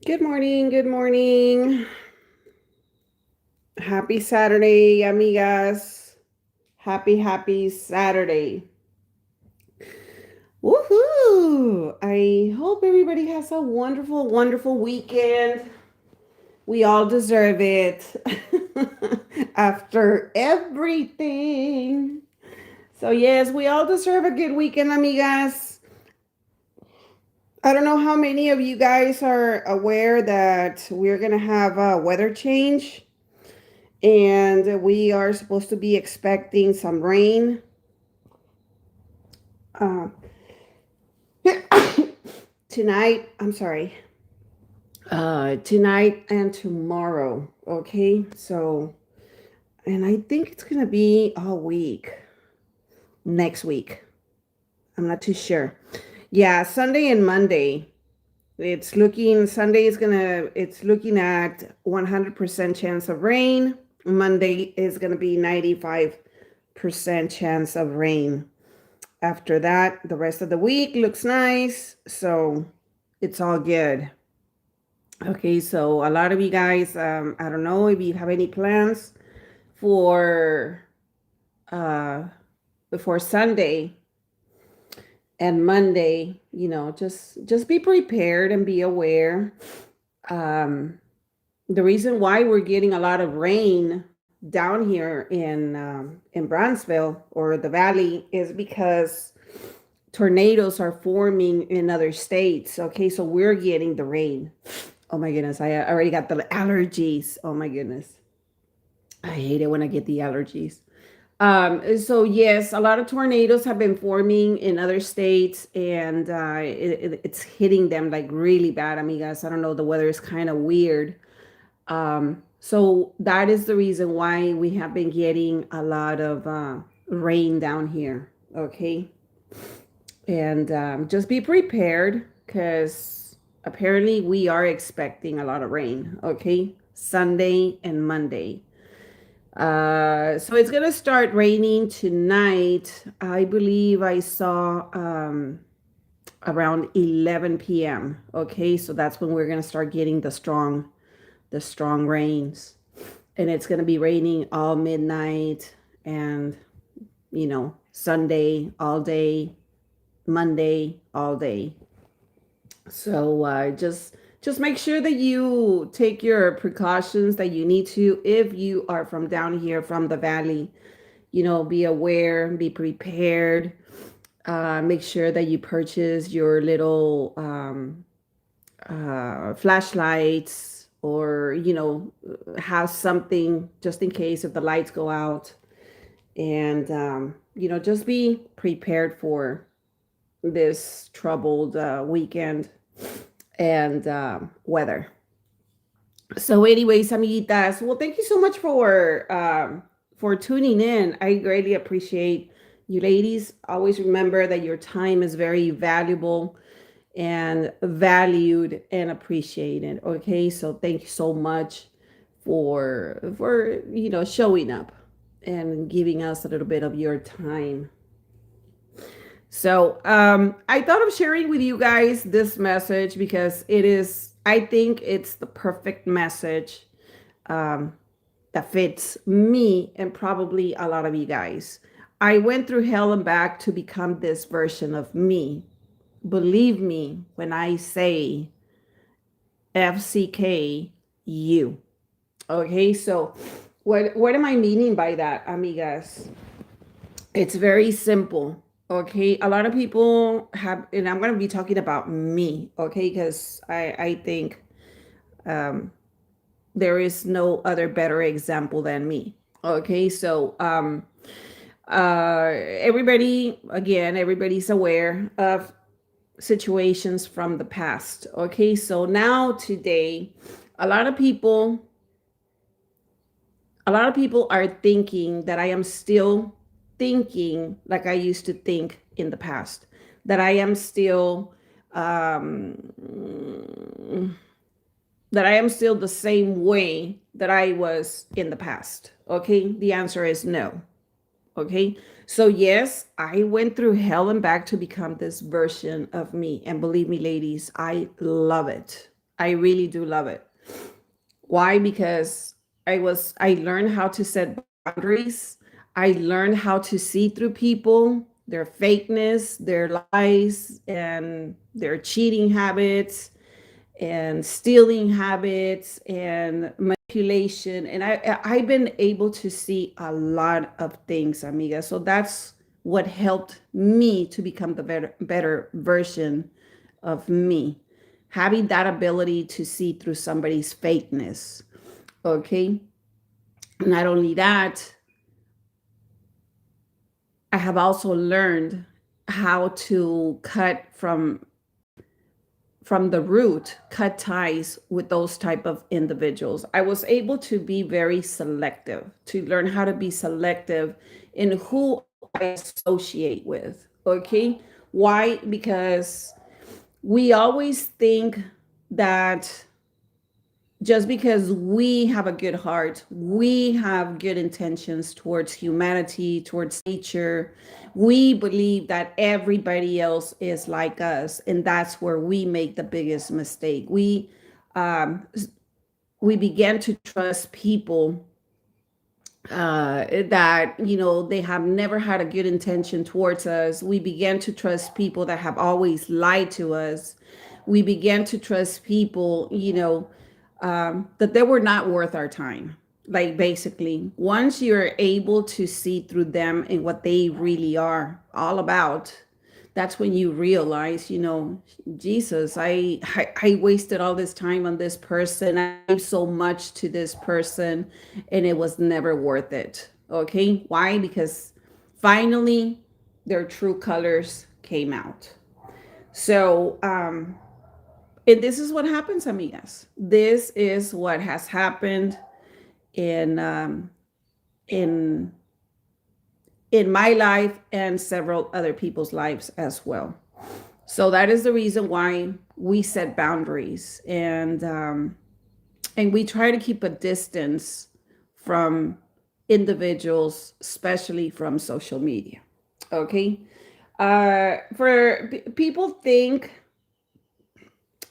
Good morning. Good morning. Happy Saturday, amigas. Happy Saturday. Woohoo! I hope everybody has a wonderful weekend. We all deserve it after everything. So, yes, we all deserve a good weekend, amigas. I don't know how many of you guys are aware that we're going to have a weather change and we are supposed to be expecting some rain uh, tonight. I'm sorry, tonight and tomorrow. Okay, so and I think it's gonna be all week next week. I'm not too sure. Yeah, Sunday and Monday. It's looking at 100% chance of rain. Monday is gonna be 95% chance of rain. After that, the rest of the week looks nice. So it's all good. Okay, so a lot of you guys, I don't know if you have any plans for uh before Sunday and Monday, just be prepared and be aware. Um the reason why we're getting a lot of rain down here in Brownsville or the valley is because tornadoes are forming in other states. Okay, so we're getting the rain. Oh my goodness, I already got the allergies. Oh my goodness. I hate it when I get the allergies. So yes, a lot of tornadoes have been forming in other states, and it's hitting them like really bad, amigas. I don't know, the weather is kind of weird. So that is the reason why we have been getting a lot of rain down here. Okay, and just be prepared because apparently we are expecting a lot of rain. Okay, Sunday and Monday. So it's gonna start raining tonight. I believe I saw around 11 p.m. Okay, so that's when we're gonna start getting the strong rains, and it's gonna be raining all midnight and Sunday all day, Monday all day. So just make sure that you take your precautions that you need to if you are from down here from the valley. Be aware, be prepared. Make sure that you purchase your little flashlights or have something just in case if the lights go out, and just be prepared for this troubled weekend and weather. So, anyways, amiguitas, well, thank you so much for tuning in. I greatly appreciate you, ladies. Always remember that your time is very valuable and valued and appreciated. Okay, so thank you so much for showing up and giving us a little bit of your time. So I thought of sharing with you guys this message because I think it's the perfect message um, that fits me and probably a lot of you guys. I went through hell and back to become this version of me. Believe me when I say FCK you. Okay, so what am I meaning by that, amigas? It's very simple. Okay, a lot of people have, and I'm going to be talking about me. Okay, because I think um, there is no other better example than me. Okay, so everybody's aware of situations from the past. Okay, so now today, a lot of people, a lot of people are thinking that I am still thinking like I used to think in the past, that I am still um, the same way that I was in the past. Okay, the answer is no. Okay, so yes, I went through hell and back to become this version of me, and believe me, ladies, I love it. I really do love it. Why? Because I learned how to set boundaries. I learned how to see through people, their fakeness, their lies, and their cheating habits and stealing habits and manipulation. And I've been able to see a lot of things, amiga. So that's what helped me to become the better version of me, having that ability to see through somebody's fakeness. Okay. Not only that, I have also learned how to cut from the root, cut ties with those type of individuals. I was able to be very selective, to learn how to be selective in who I associate with. Okay. Why? Because we always think that just because we have a good heart, we have good intentions towards humanity, towards nature, we believe that everybody else is like us, and that's where we make the biggest mistake. Um, we began to trust people that they have never had a good intention towards us. We began to trust people that have always lied to us. We began to trust people, that they were not worth our time. Like, basically, once you're able to see through them and what they really are all about, that's when you realize, Jesus, I wasted all this time on this person. I gave so much to this person, and it was never worth it. Okay. Why? Because finally their true colors came out. So, and this is what happens, amigas. This is what has happened in in in my life and several other people's lives as well. So that is the reason why we set boundaries, and we try to keep a distance from individuals, especially from social media. Okay. People think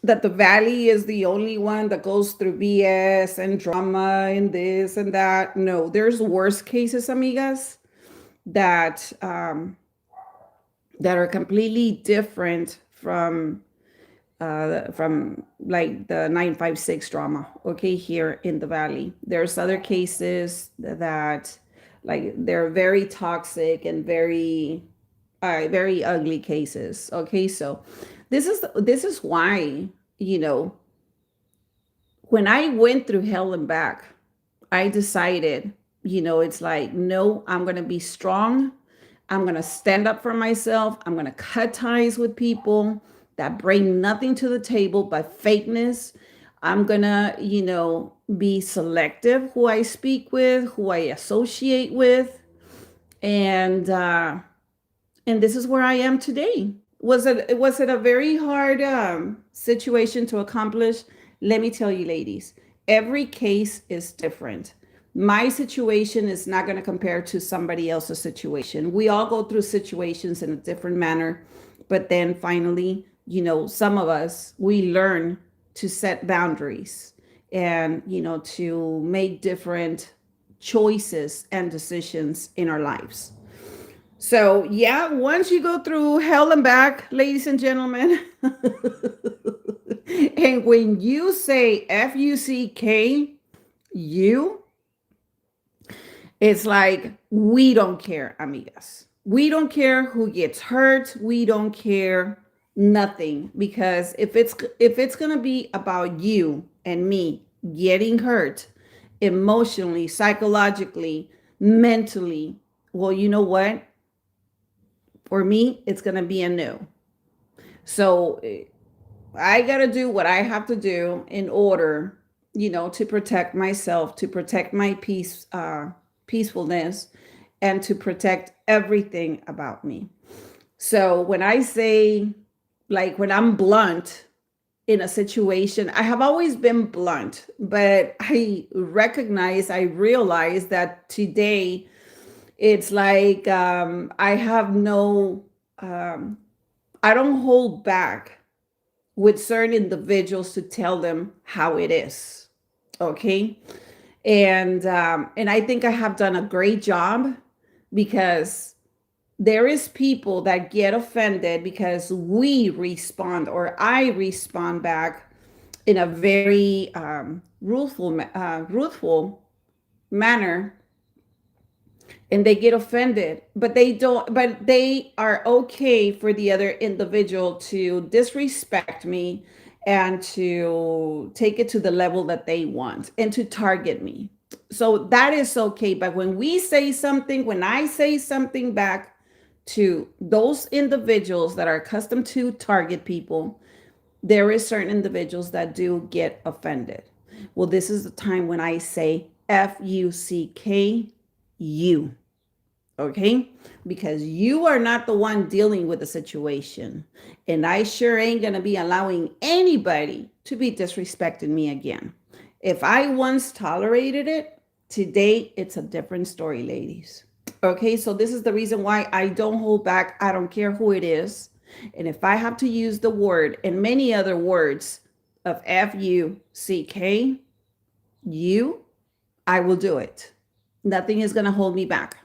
that the valley is the only one that goes through BS and drama and this and that. No, there's worse cases, amigas, that that are completely different from like the 956 drama. Okay, here in the valley, there's other cases that, like, they're very toxic and very ugly cases. Okay, so this is why, you know when I went through hell and back, I decided, it's like, no, I'm going to be strong. I'm going to stand up for myself. I'm going to cut ties with people that bring nothing to the table but fakeness. I'm going to, be selective who I speak with, who I associate with. And this is where I am today. Was it a very hard situation to accomplish? Let me tell you, ladies, every case is different. My situation is not going to compare to somebody else's situation. We all go through situations in a different manner, but then finally, some of us, we learn to set boundaries and, to make different choices and decisions in our lives. So, yeah, once you go through hell and back, ladies and gentlemen, and when you say FUCK, you, it's like, we don't care, amigas. We don't care who gets hurt. We don't care nothing, because if it's going to be about you and me getting hurt emotionally, psychologically, mentally, well, you know what? For me, it's going to be a no. So I got to do what I have to do in order, to protect myself, to protect my peacefulness, and to protect everything about me. So when I say, like, when I'm blunt in a situation, I have always been blunt, but I realize that today it's like, I have no, I don't hold back with certain individuals to tell them how it is. Okay. And I think I have done a great job, because there is people that get offended because we respond, or I respond back in a very ruthful manner, and they get offended, but they are okay for the other individual to disrespect me and to take it to the level that they want and to target me. So that is okay. But when I say something back to those individuals that are accustomed to target people, there is certain individuals that do get offended. Well, this is the time when I say FUCK, you. Okay? Because you are not the one dealing with the situation. And I sure ain't going to be allowing anybody to be disrespecting me again. If I once tolerated it, today it's a different story, ladies. Okay? So this is the reason why I don't hold back. I don't care who it is. And if I have to use the word and many other words of FUCK, you, I will do it. Nothing is going to hold me back.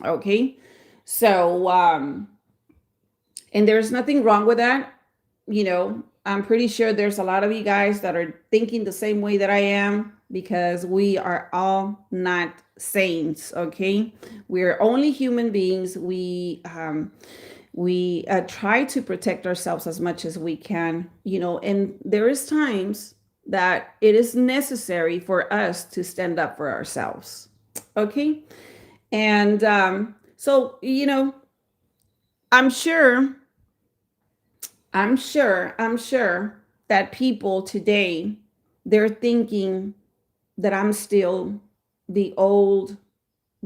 Okay. So, and there's nothing wrong with that. I'm pretty sure there's a lot of you guys that are thinking the same way that I am, because we are all not saints. Okay. We're only human beings. We try to protect ourselves as much as we can, and there is times that it is necessary for us to stand up for ourselves. Okay. And so, I'm sure that people today, they're thinking that I'm still the old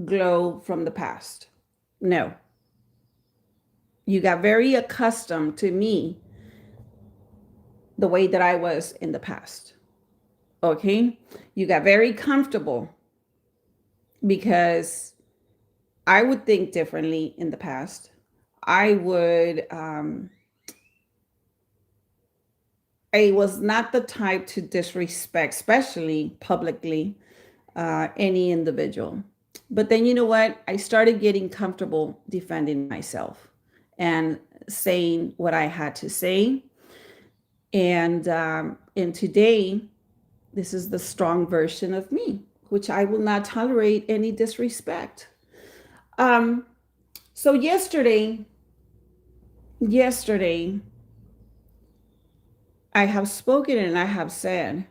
glow from the past. No. You got very accustomed to me the way that I was in the past. Okay? You got very comfortable, because I would think differently in the past. I was not the type to disrespect, especially publicly, any individual. But then, you know what? I started getting comfortable defending myself and saying what I had to say. And today, this is the strong version of me, which I will not tolerate any disrespect. So yesterday, I have spoken and I have said,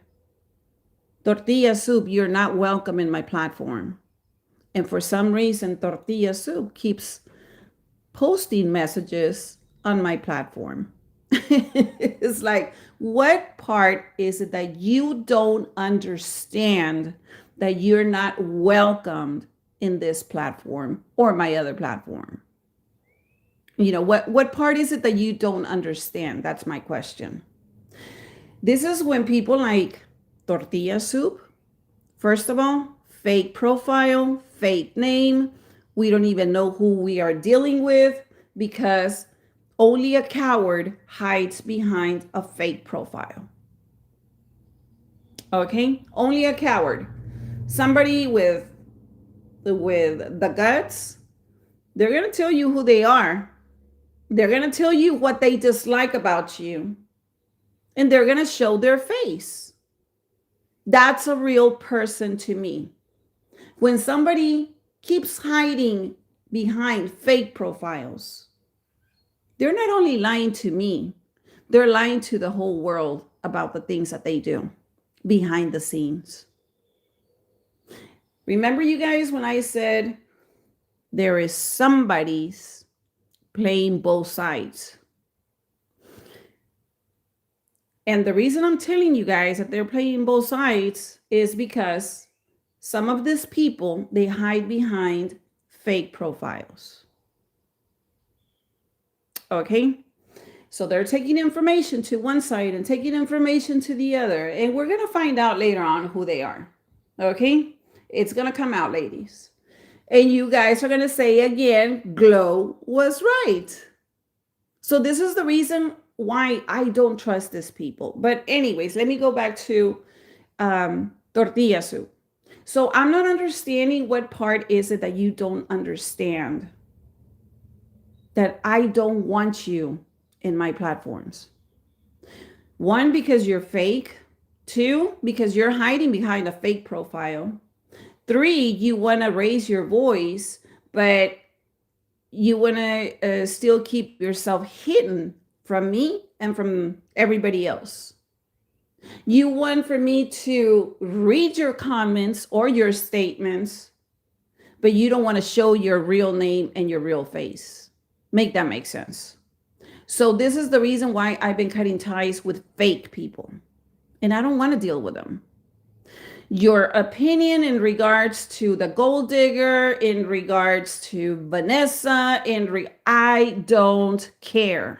Tortilla Soup, you're not welcome in my platform. And for some reason, Tortilla Soup keeps posting messages on my platform. It's like, what part is it that you don't understand that you're not welcomed in this platform or my other platform? What part is it that you don't understand? That's my question. This is when people like Tortilla Soup, first of all, fake profile, fake name. We don't even know who we are dealing with, because only a coward hides behind a fake profile. Okay? Only a coward. Somebody with the guts, they're going to tell you who they are. They're going to tell you what they dislike about you. And they're going to show their face. That's a real person to me. When somebody keeps hiding behind fake profiles, they're not only lying to me, they're lying to the whole world about the things that they do behind the scenes. Remember, you guys, when I said there is somebody's playing both sides? And the reason I'm telling you guys that they're playing both sides is because some of these people, they hide behind fake profiles. Okay? So they're taking information to one side and taking information to the other. And we're going to find out later on who they are. Okay? It's going to come out, ladies. And you guys are going to say again, Glow was right. So this is the reason why I don't trust these people. But anyways, let me go back to tortilla soup. So I'm not understanding what part is it that you don't understand, that I don't want you in my platforms. One, because you're fake. Two, because you're hiding behind a fake profile. Three, you want to raise your voice, but you want to still keep yourself hidden from me and from everybody else. You want for me to read your comments or your statements, but you don't want to show your real name and your real face. Make that make sense. So this is the reason why I've been cutting ties with fake people, and I don't want to deal with them. Your opinion in regards to the gold digger, in regards to Vanessa, I don't care.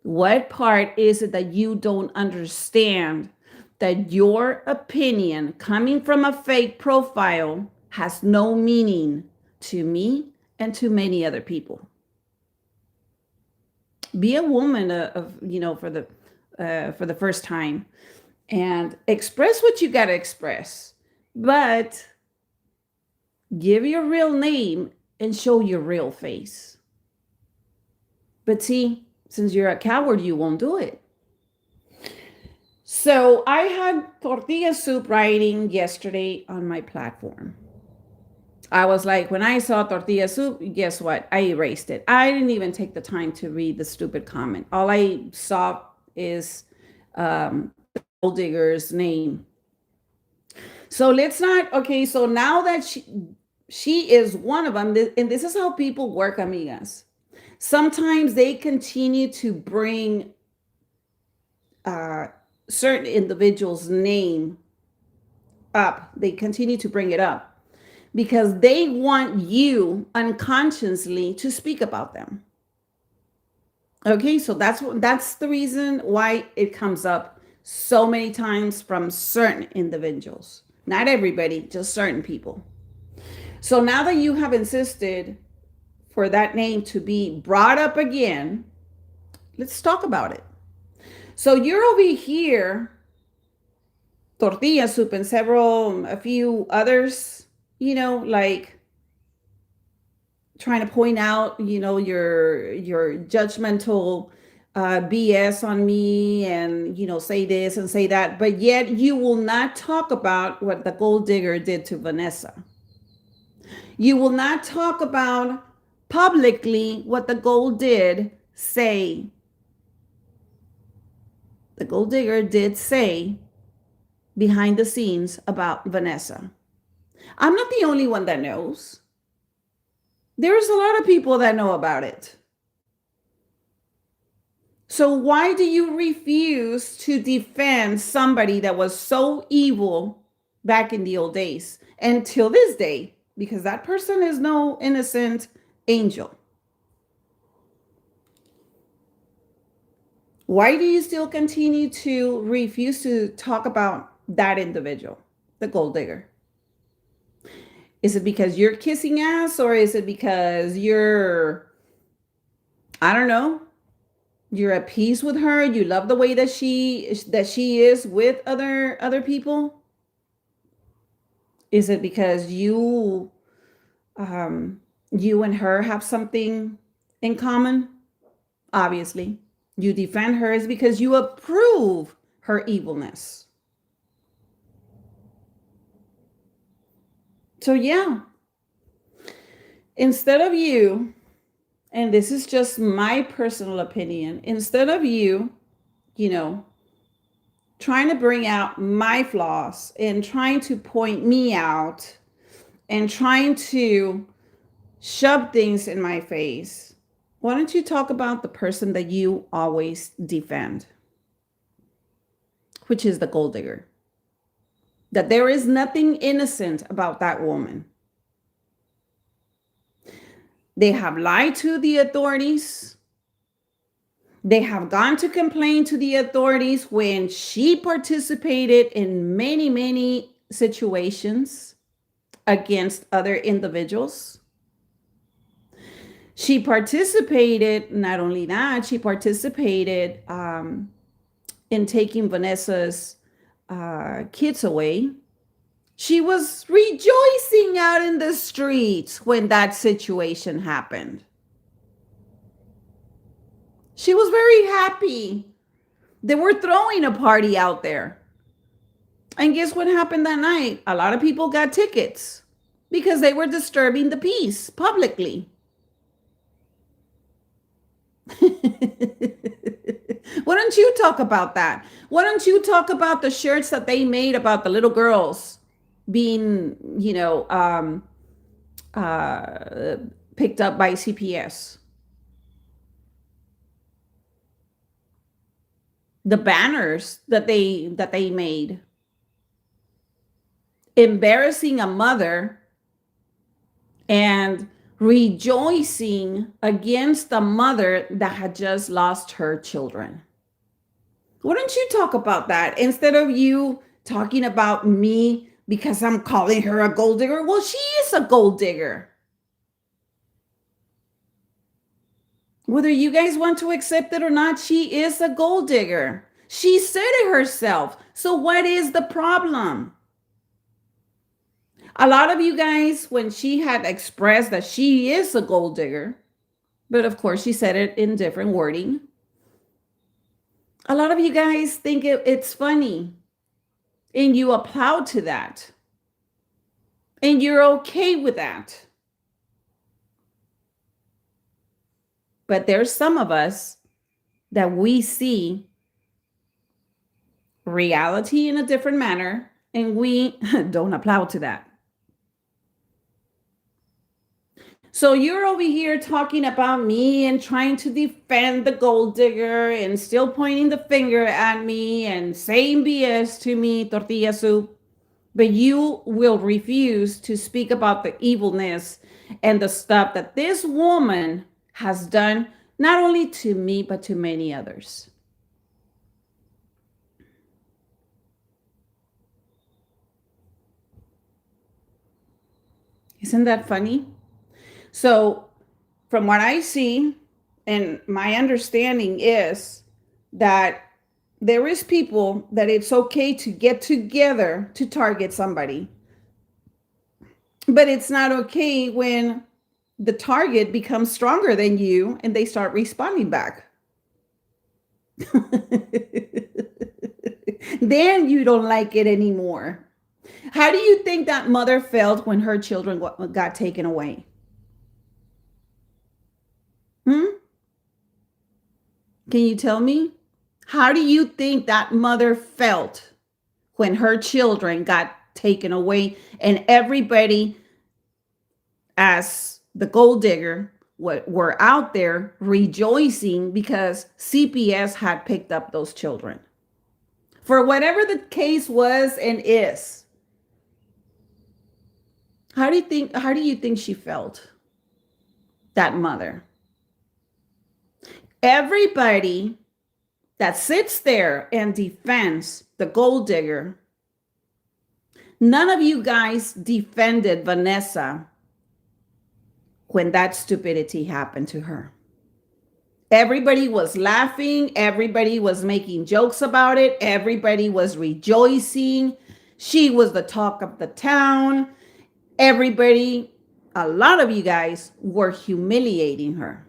What part is it that you don't understand, that your opinion coming from a fake profile has no meaning to me and to many other people? Be a woman for the first time, and express what you got to express, but give your real name and show your real face. But see, since you're a coward, you won't do it. So I had tortilla soup writing yesterday on my platform. I was like, when I saw tortilla soup, guess what? I erased it. I didn't even take the time to read the stupid comment. All I saw is the gold digger's name. So let's not, okay, so now that she is one of them, and this is how people work, amigas. Sometimes they continue to bring certain individuals' name up. They continue to bring it up because they want you unconsciously to speak about them. Okay, so that's the reason why it comes up so many times from certain individuals. Not everybody, just certain people. So now that you have insisted for that name to be brought up again, let's talk about it. So you're over here, tortilla soup and a few others, like trying to point out, your judgmental BS on me and, say this and say that, but yet you will not talk about what the gold digger did to Vanessa. You will not talk about publicly what the gold did say. The gold digger did say behind the scenes about Vanessa. I'm not the only one that knows. There's a lot of people that know about it. So why do you refuse to defend somebody that was so evil back in the old days until this day? Because that person is no innocent angel. Why do you still continue to refuse to talk about that individual, the gold digger? Is it because you're kissing ass, or is it because I don't know, you're at peace with her? You love the way that she is with other people? Is it because you and her have something in common? Obviously. You defend her is because you approve her evilness. So yeah, instead of you, and this is just my personal opinion, instead of you, trying to bring out my flaws and trying to point me out and trying to shove things in my face, why don't you talk about the person that you always defend, which is the gold digger? That there is nothing innocent about that woman. They have lied to the authorities. They have gone to complain to the authorities when she participated in many, many situations against other individuals. She participated, not only that, she participated in taking Vanessa's kids away. She was rejoicing out in the streets when that situation happened. She was very happy. They were throwing a party out there. And guess what happened that night? A lot of people got tickets because they were disturbing the peace publicly. Why don't you talk about that? Why don't you talk about the shirts that they made about the little girls being, uh, picked up by CPS? The banners that they made, embarrassing a mother and rejoicing against a mother that had just lost her children. Why don't you talk about that instead of you talking about me because I'm calling her a gold digger? Well, she is a gold digger. Whether you guys want to accept it or not, she is a gold digger. She said it herself. So, what is the problem? A lot of you guys, when she had expressed that she is a gold digger, but of course she said it in different wording, a lot of you guys think it's funny and you applaud to that and you're okay with that. But there's some of us that we see reality in a different manner and we don't applaud to that. So you're over here talking about me and trying to defend the gold digger and still pointing the finger at me and saying BS to me, tortilla soup. But you will refuse to speak about the evilness and the stuff that this woman has done, not only to me, but to many others. Isn't that funny? So, from what I see, and my understanding is that there is people that it's okay to get together to target somebody, but it's not okay when the target becomes stronger than you and they start responding back. Then you don't like it anymore. How do you think that mother felt when her children got taken away? Hmm? Can you tell me? How do you think that mother felt when her children got taken away and everybody, as the gold digger, were out there rejoicing because CPS had picked up those children? For whatever the case was and is, how do you think she felt? That mother. Everybody that sits there and defends the gold digger, none of you guys defended Vanessa when that stupidity happened to her. Everybody was laughing. Everybody was making jokes about it. Everybody was rejoicing. She was the talk of the town. Everybody, a lot of you guys were humiliating her,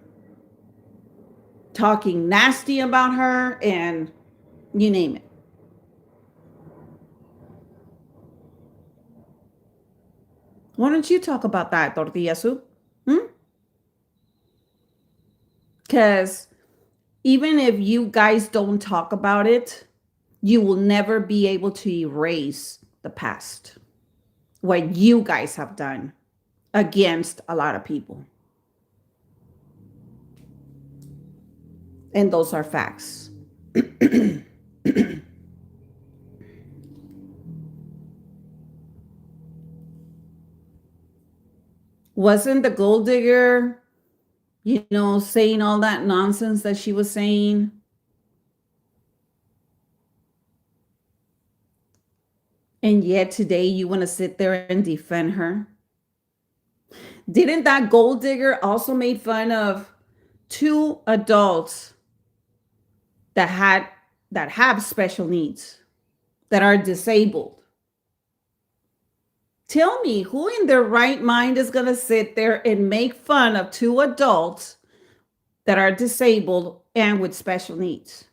talking nasty about her, and you name it. Why don't you talk about that, tortilla soup? Because even if you guys don't talk about it, you will never be able to erase the past, what you guys have done against a lot of people. And those are facts. Wasn't the gold digger, saying all that nonsense that she was saying? And yet today you want to sit there and defend her? Didn't that gold digger also make fun of two adults that had that have special needs, that are disabled? Tell me, who in their right mind is going to sit there and make fun of two adults that are disabled and with special needs?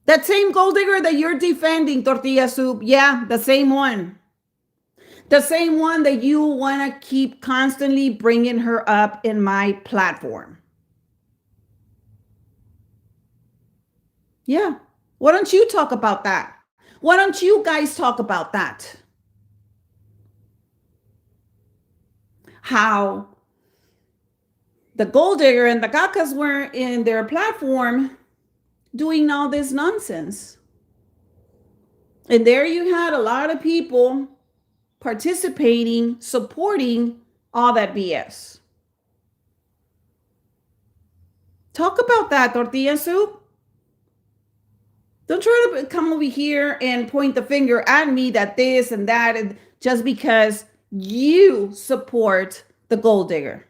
That same gold digger that you're defending, Tortilla Soup, yeah, the same one. The same one that you want to keep constantly bringing her up in my platform. Yeah. Why don't you talk about that? Why don't you guys talk about that? How the gold digger and the cacas were in their platform doing all this nonsense. And there you had a lot of people participating, supporting all that BS. Talk about that, Tortilla Soup. Don't try to come over here and point the finger at me that this and that, and just because you support the gold digger.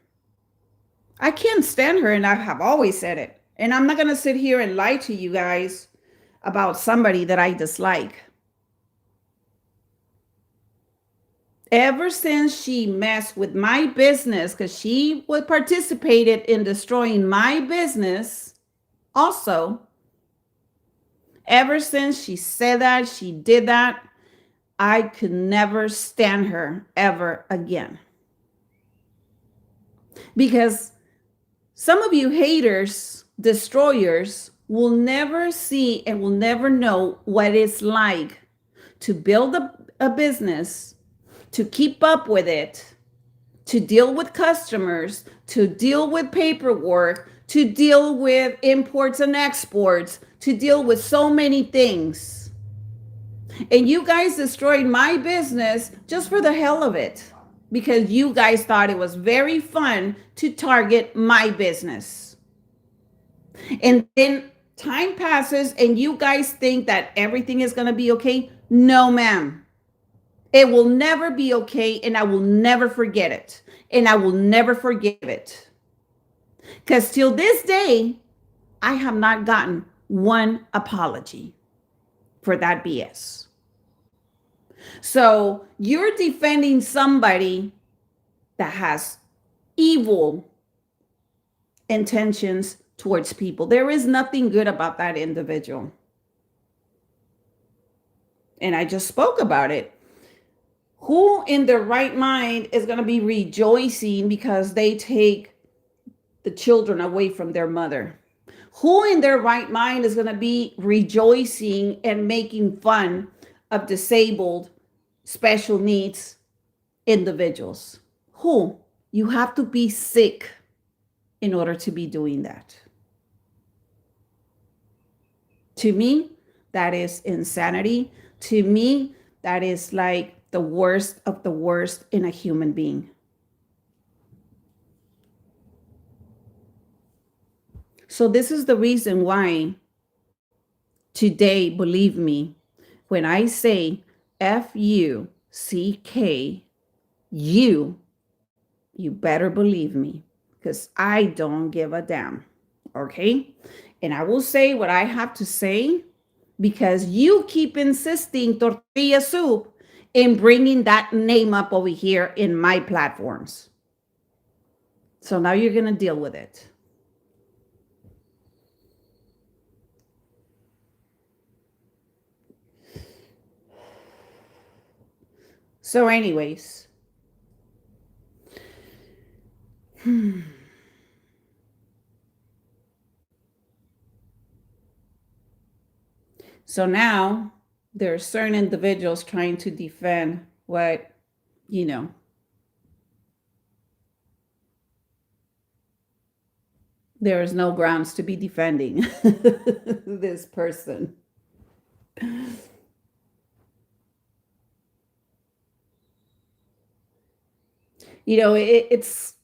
I can't stand her, and I have always said it. And I'm not going to sit here and lie to you guys about somebody that I dislike. Ever since she messed with my business, because she would participated in destroying my business also, ever since she said that, she did that, I could never stand her ever again. Because some of you haters, destroyers, will never see and will never know what it's like to build a business, to keep up with it, to deal with customers, to deal with paperwork, to deal with imports and exports, to deal with so many things. And you guys destroyed my business just for the hell of it, because you guys thought it was very fun to target my business. And then time passes and you guys think that everything is going to be okay. No, ma'am. It will never be okay, and I will never forget it. And I will never forgive it. Because till this day, I have not gotten one apology for that BS. So you're defending somebody that has evil intentions towards people. There is nothing good about that individual. And I just spoke about it. Who in their right mind is going to be rejoicing because they take the children away from their mother? Who in their right mind is going to be rejoicing and making fun of disabled, special needs individuals? Who? You have to be sick in order to be doing that. To me, that is insanity. To me, that is like the worst of the worst in a human being. So this is the reason why today, believe me, when I say F-U-C-K, you better believe me, because I don't give a damn. Okay? And I will say what I have to say because you keep insisting, Tortilla Soup, in bringing that name up over here in my platforms. So now you're going to deal with it. So anyways, so now there are certain individuals trying to defend what, there is no grounds to be defending this person. It's,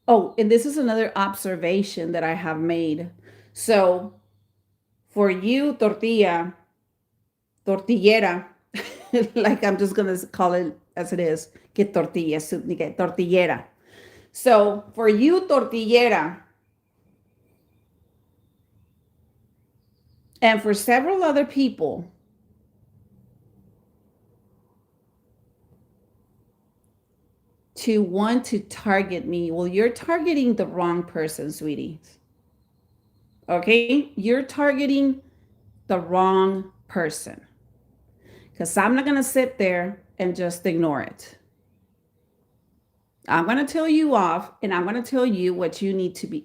oh, and this is another observation that I have made. So for you, tortillera, like I'm just going to call it as it is. Que tortilla, que tortillera. So for you, tortillera, and for several other people, to want to target me, well, you're targeting the wrong person, sweetie. Okay? You're targeting the wrong person. Because I'm not going to sit there and just ignore it. I'm going to tell you off, and I'm going to tell you what you need to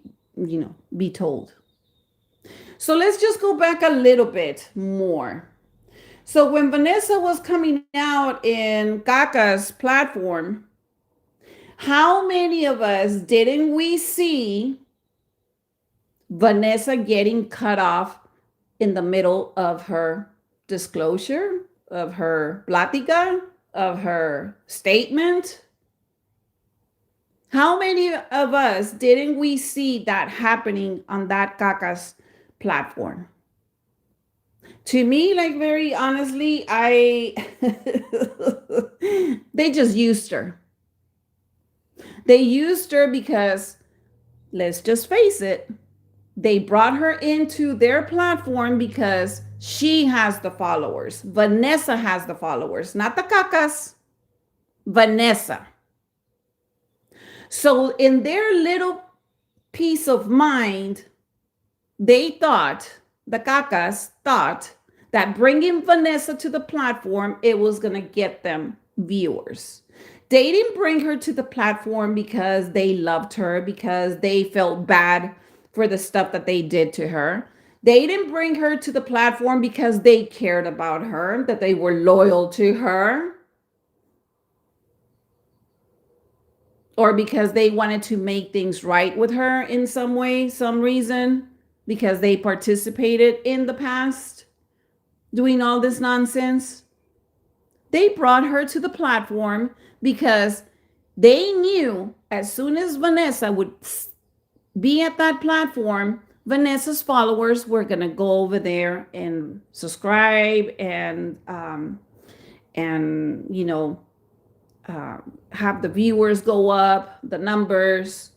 be told. So let's just go back a little bit more. So when Vanessa was coming out in Caca's platform, how many of us didn't we see Vanessa getting cut off in the middle of her disclosure, of her plática, of her statement? How many of us didn't we see that happening on that Caca's platform? To me, like very honestly, they just used her. They used her because, let's just face it, they brought her into their platform because she has the followers. Vanessa has the followers, not the Cacas. Vanessa. So in their little peace of mind, they thought, the Cacas thought, that bringing Vanessa to the platform, it was going to get them viewers. They didn't bring her to the platform because they loved her, because they felt bad for the stuff that they did to her. They didn't bring her to the platform because they cared about her, that they were loyal to her, or because they wanted to make things right with her in some way, some reason, because they participated in the past doing all this nonsense. They brought her to the platform because they knew as soon as Vanessa would be at that platform, Vanessa's followers were going to go over there and subscribe and have the viewers go up, the numbers.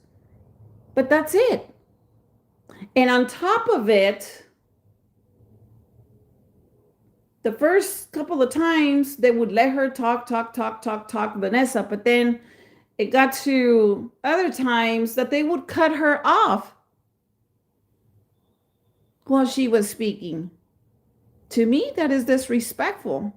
But that's it. And on top of it, the first couple of times they would let her talk, Vanessa, but then it got to other times that they would cut her off while she was speaking. To me, that is disrespectful.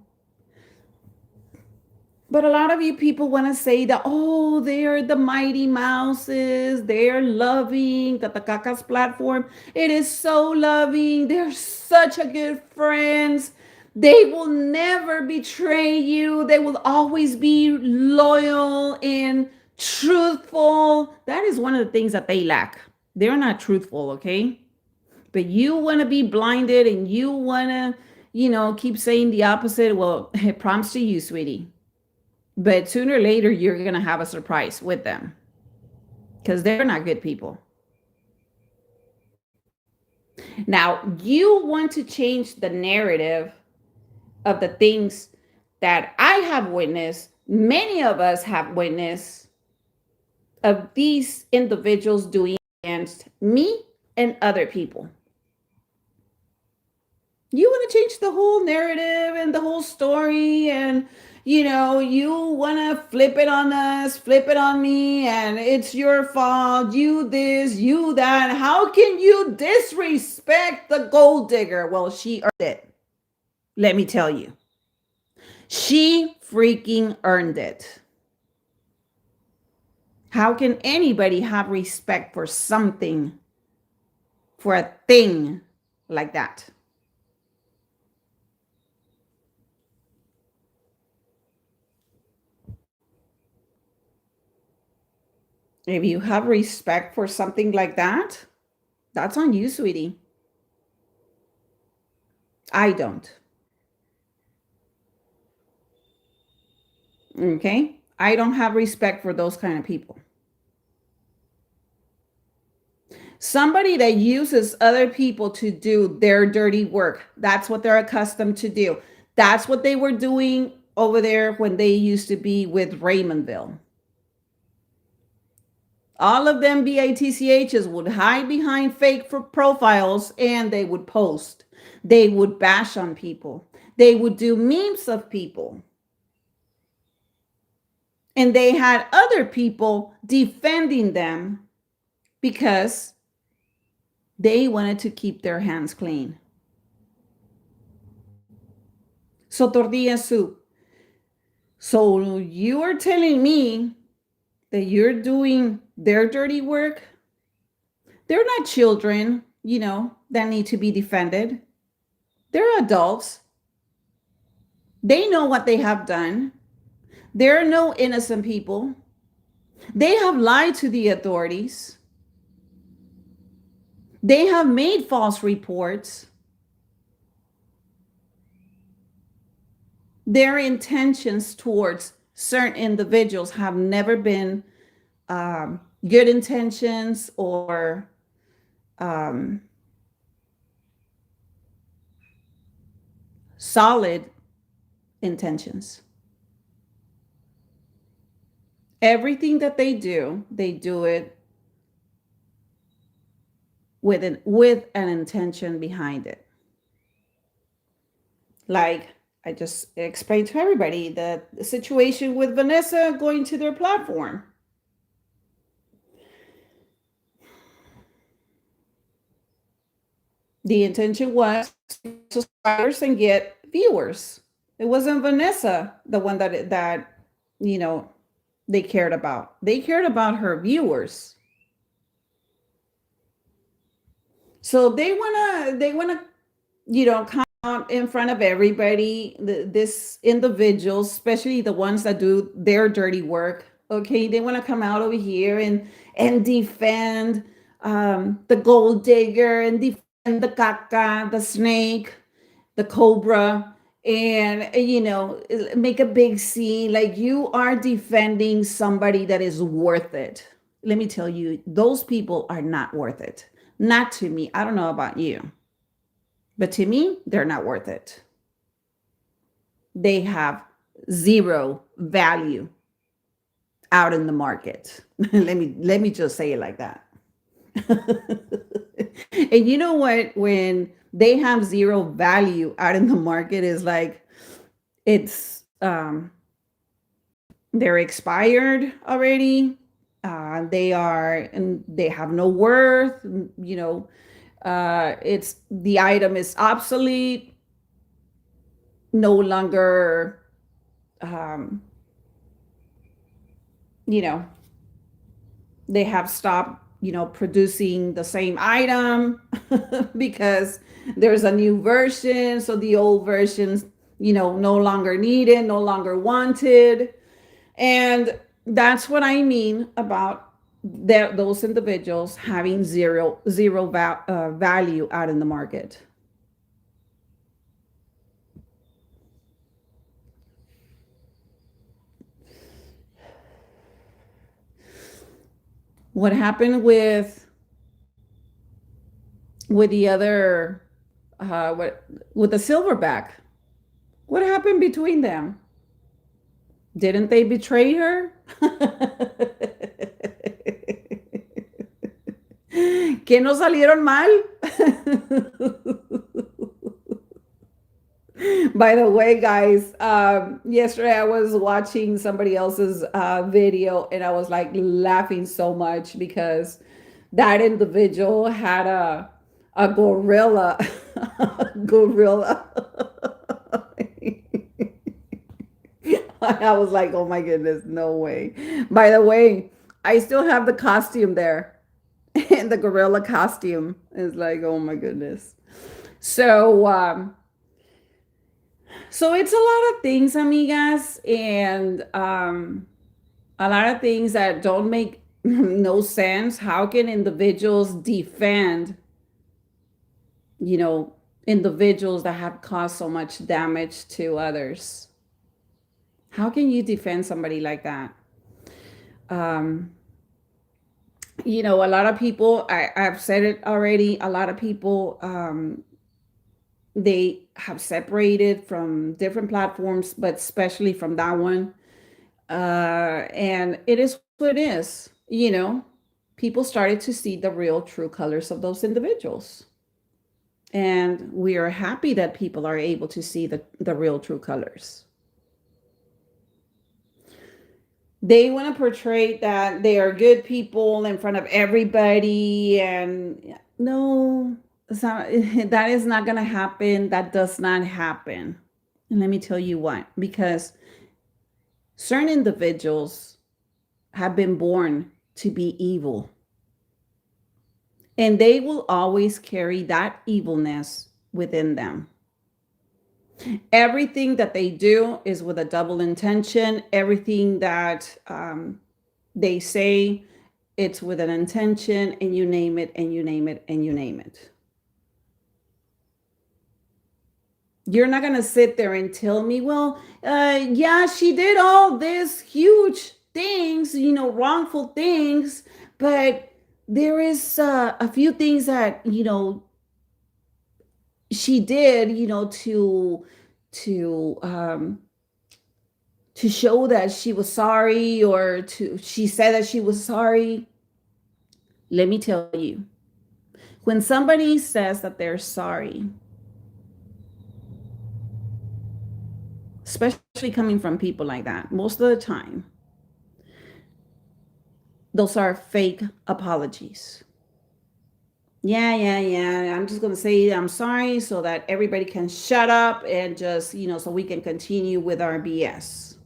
But a lot of you people want to say that, oh, they're the mighty mouses. They're loving. The Caca's platform, it is so loving. They're such a good friends. They will never betray you. They will always be loyal and truthful. That is one of the things that they lack. They're not truthful, okay? But you want to be blinded and you want to, keep saying the opposite. Well, it prompts to you, sweetie. But sooner or later, you're going to have a surprise with them because they're not good people. Now, you want to change the narrative of the things that I have witnessed, many of us have witnessed, of these individuals doing against me and other people. You want to change the whole narrative and the whole story, and you want to flip it on us, flip it on me, and it's your fault, you this, you that. How can you disrespect the gold digger? Well, she earned it. Let me tell you. She freaking earned it. How can anybody have respect for something, for a thing like that? If you have respect for something like that, that's on you, sweetie. I don't. Okay? I don't have respect for those kind of people. Somebody that uses other people to do their dirty work. That's what they're accustomed to do. That's what they were doing over there when they used to be with Raymondville. All of them BITCHs would hide behind fake profiles and they would post. They would bash on people. They would do memes of people. And they had other people defending them because they wanted to keep their hands clean. So, tortilla soup. So, you are telling me that you're doing their dirty work? They're not children, that need to be defended. They're adults. They know what they have done. There are no innocent people. They have lied to the authorities. They have made false reports. Their intentions towards certain individuals have never been good intentions or solid intentions. Everything that they do it with an intention behind it. Like I just explained to everybody, the situation with Vanessa going to their platform. The intention was subscribers and get viewers. It wasn't Vanessa, the one that they cared about. They cared about her viewers. So they wanna come out in front of everybody. This individuals, especially the ones that do their dirty work. Okay, they want to come out over here and defend the gold digger and defend the caca, the snake, the cobra, and make a big scene like you are defending somebody that is worth it. Let me tell you, those people are not worth it. Not to me. I don't know about you, but to me, they're not worth it. They have zero value out in the market. let me just say it like that. And you know what? When they have zero value out in the market, is like it's they're expired already. They are, and they have no worth. It's the item is obsolete, no longer they have stopped producing the same item because there's a new version, so the old versions no longer needed, no longer wanted. And that's what I mean about those individuals having zero value out in the market. What happened with the other with the silverback? What happened between them? Didn't they betray her? ¿Que no salieron mal? By the way, guys, yesterday I was watching somebody else's video and I was like laughing so much because that individual had a gorilla. Gorilla. I was like, oh my goodness, no way. By the way, I still have the costume there. And the gorilla costume is like, oh my goodness. So so it's a lot of things, amigas, and a lot of things that don't make no sense. How can individuals defend, individuals that have caused so much damage to others? How can you defend somebody like that? A lot of people, I've said it already, a lot of people They have separated from different platforms, but especially from that one. And it is what it is. People started to see the real true colors of those individuals. And we are happy that people are able to see the real true colors. They want to portray that they are good people in front of everybody. And no, that is not going to happen. That does not happen. And let me tell you why. Because certain individuals have been born to be evil. And they will always carry that evilness within them. Everything that they do is with a double intention. Everything that they say, it's with an intention, and you name it, and you name it, and you name it. You're not going to sit there and tell me, well, yeah, she did all this huge things, wrongful things, but there is a few things that, she did, to to show that she was sorry, or she said that she was sorry. Let me tell you, when somebody says that they're sorry, especially coming from people like that, most of the time, those are fake apologies. Yeah. I'm just going to say I'm sorry so that everybody can shut up and just, so we can continue with our BS.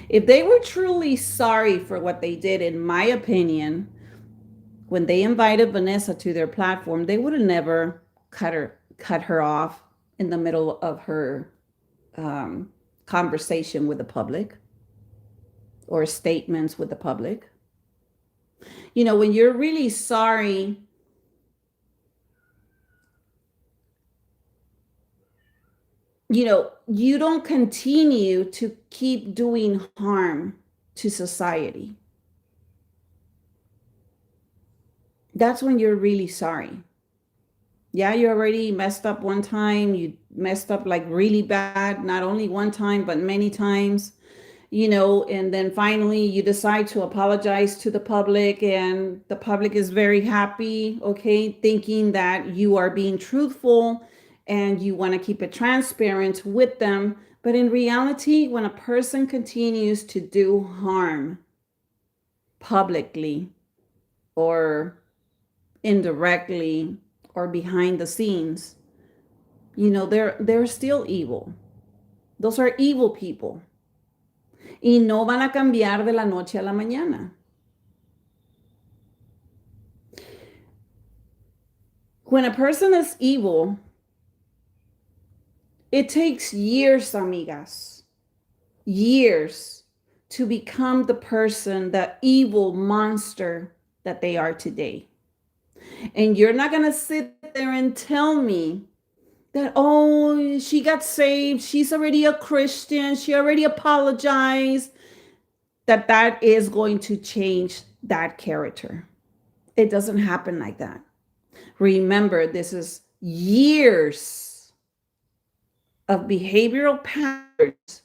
If they were truly sorry for what they did, in my opinion, when they invited Vanessa to their platform, they would have never cut her off in the middle of her conversation with the public or statements with the public. When you're really sorry, you don't continue to keep doing harm to society. That's when you're really sorry. Yeah, you already messed up one time. You messed up like really bad, not only one time, but many times, and then finally you decide to apologize to the public, and the public is very happy, okay, thinking that you are being truthful and you want to keep it transparent with them. But in reality, when a person continues to do harm publicly or indirectly or behind the scenes, they're still evil. Those are evil people. Y no van a cambiar de la noche a la mañana. When a person is evil, it takes years, amigas, years to become the person, the evil monster that they are today. And you're not going to sit there and tell me that, oh, she got saved, she's already a Christian, she already apologized, that is going to change that character. It doesn't happen like that. Remember, this is years of behavioral patterns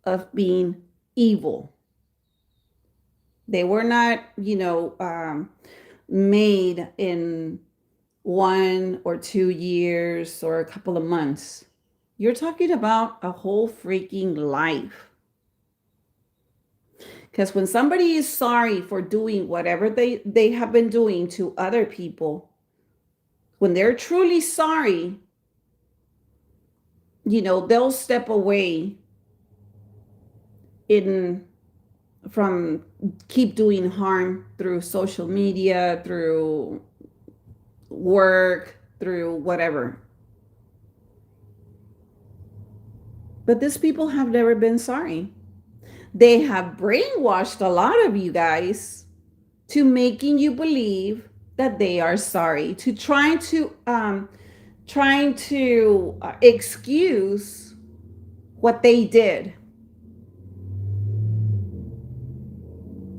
of being evil. They were not, made in 1 or 2 years or a couple of months. You're talking about a whole freaking life. Because when somebody is sorry for doing whatever they have been doing to other people, when they're truly sorry, they'll step away from keep doing harm through social media, through work, through whatever. But these people have never been sorry. They have brainwashed a lot of you guys to making you believe that they are sorry, to trying to excuse what they did.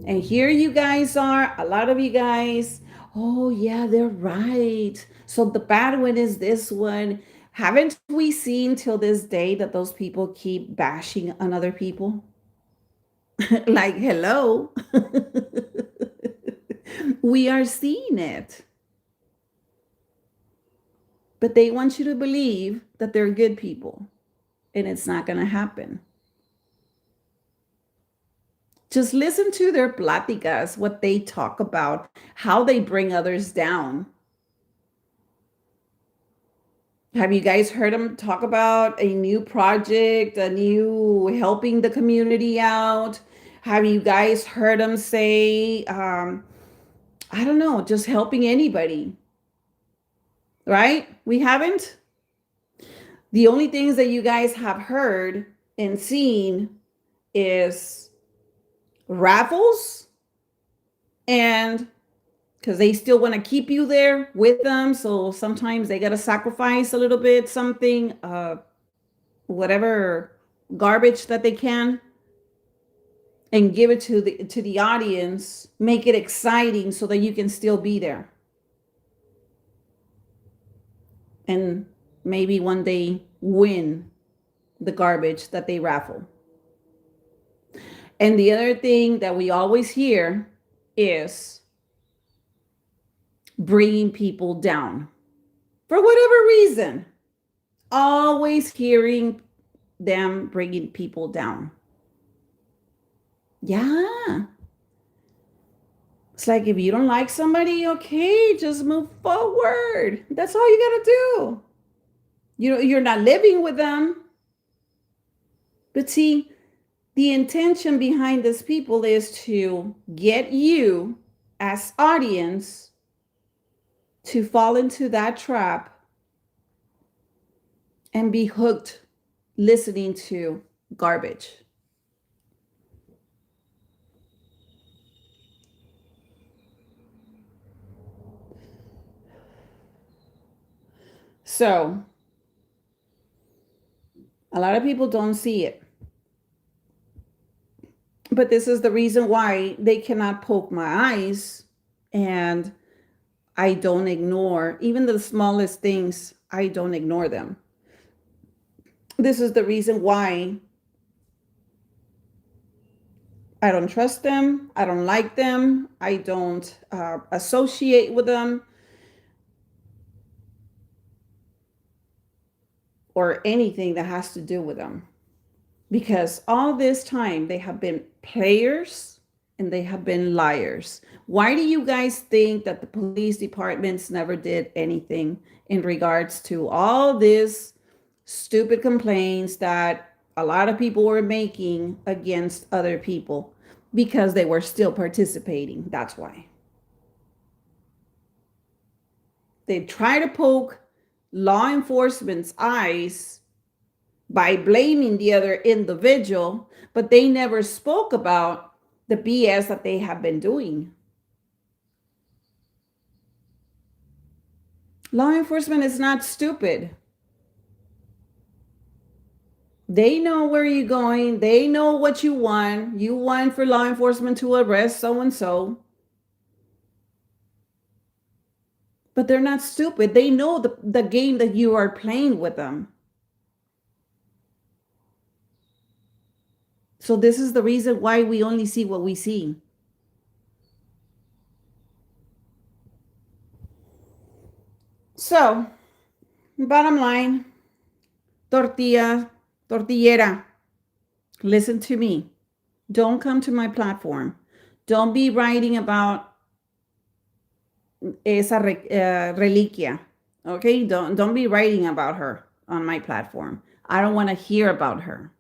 And here you guys are, a lot of you guys, oh yeah, they're right. So the bad one is this one. Haven't we seen till this day that those people keep bashing on other people? Like, hello. We are seeing it. But they want you to believe that they're good people, and it's not going to happen. Just listen to their pláticas, what they talk about, how they bring others down. Have you guys heard them talk about a new project, a new helping the community out? Have you guys heard them say, I don't know, just helping anybody? Right? We haven't. The only things that you guys have heard and seen is raffles, and because they still want to keep you there with them, so sometimes they got to sacrifice a little bit, something, whatever garbage that they can, and give it to the audience, make it exciting so that you can still be there, and maybe one day win the garbage that they raffle. And the other thing that we always hear is bringing people down for whatever reason. Always hearing them bringing people down. Yeah. It's like, if you don't like somebody, okay, just move forward. That's all you got to do. You're not living with them. But see, the intention behind this people is to get you as audience to fall into that trap and be hooked listening to garbage. So, a lot of people don't see it. But this is the reason why they cannot poke my eyes, and I don't ignore even the smallest things. I don't ignore them. This is the reason why I don't trust them. I don't like them. I don't associate with them or anything that has to do with them. Because all this time they have been players and they have been liars. Why do you guys think that the police departments never did anything in regards to all this stupid complaints that a lot of people were making against other people? Because they were still participating. That's why. They try to poke law enforcement's eyes by blaming the other individual, but they never spoke about the BS that they have been doing. Law enforcement is not stupid. They know where you're going. They know what you want. You want for law enforcement to arrest so and so. But they're not stupid. They know the game that you are playing with them. So this is the reason why we only see what we see. So, bottom line, tortillera, listen to me. Don't come to my platform. Don't be writing about esa reliquia. Okay? Don't be writing about her on my platform. I don't want to hear about her.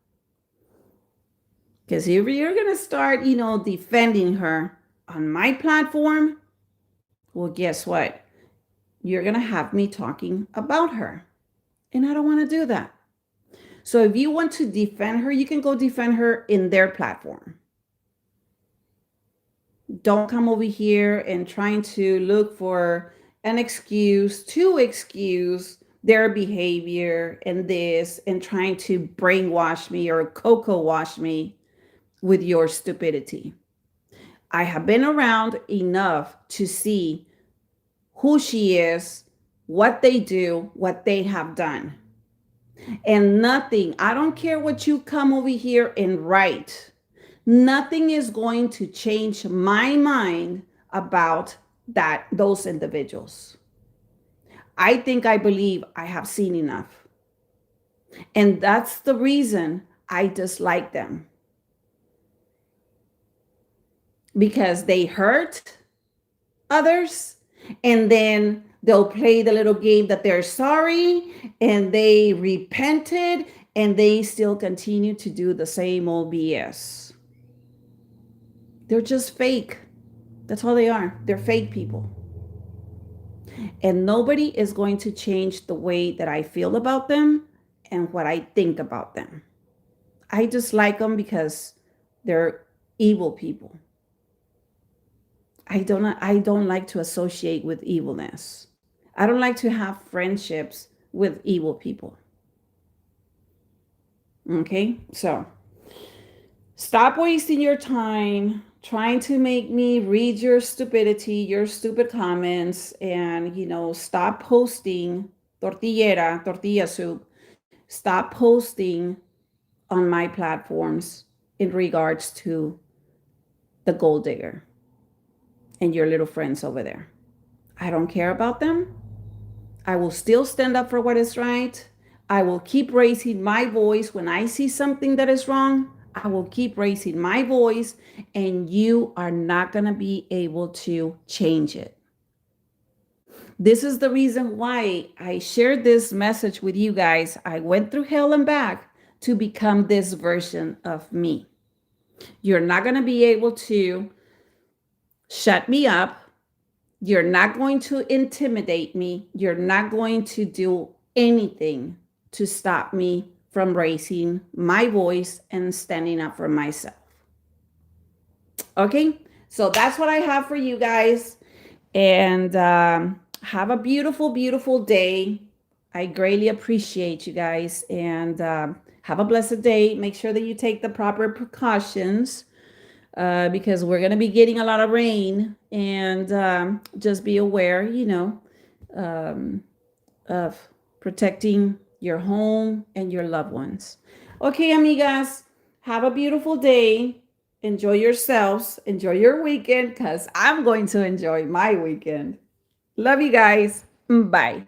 Because if you're going to start, defending her on my platform, well, guess what? You're going to have me talking about her. And I don't want to do that. So if you want to defend her, you can go defend her in their platform. Don't come over here and trying to look for an excuse to excuse their behavior and this, and trying to brainwash me or cocoa wash me with your stupidity. I have been around enough to see who she is, what they do, what they have done. And nothing, I don't care what you come over here and write, nothing is going to change my mind about those individuals. I believe I have seen enough. And that's the reason I dislike them, because they hurt others, and then they'll play the little game that they're sorry and they repented, and they still continue to do the same old BS. They're just fake. That's all they are. They're fake people. And nobody is going to change the way that I feel about them and what I think about them. I just like them because they're evil people. I don't like to associate with evilness. I don't like to have friendships with evil people. Okay? So, stop wasting your time trying to make me read your stupidity, your stupid comments, and stop posting tortilla soup. Stop posting on my platforms in regards to the gold digger and your little friends over there. I don't care about them. I will still stand up for what is right. I will keep raising my voice when I see something that is wrong. I will keep raising my voice, and you are not going to be able to change it. This is the reason why I shared this message with you guys. I went through hell and back to become this version of me. You're not going to be able to shut me up. You're not going to intimidate me. You're not going to do anything to stop me from raising my voice and standing up for myself. Okay, so that's what I have for you guys. And have a beautiful, beautiful day. I greatly appreciate you guys. And have a blessed day. Make sure that you take the proper precautions. Because we're going to be getting a lot of rain, and just be aware, of protecting your home and your loved ones. Okay, amigas, have a beautiful day. Enjoy yourselves. Enjoy your weekend, because I'm going to enjoy my weekend. Love you guys. Bye.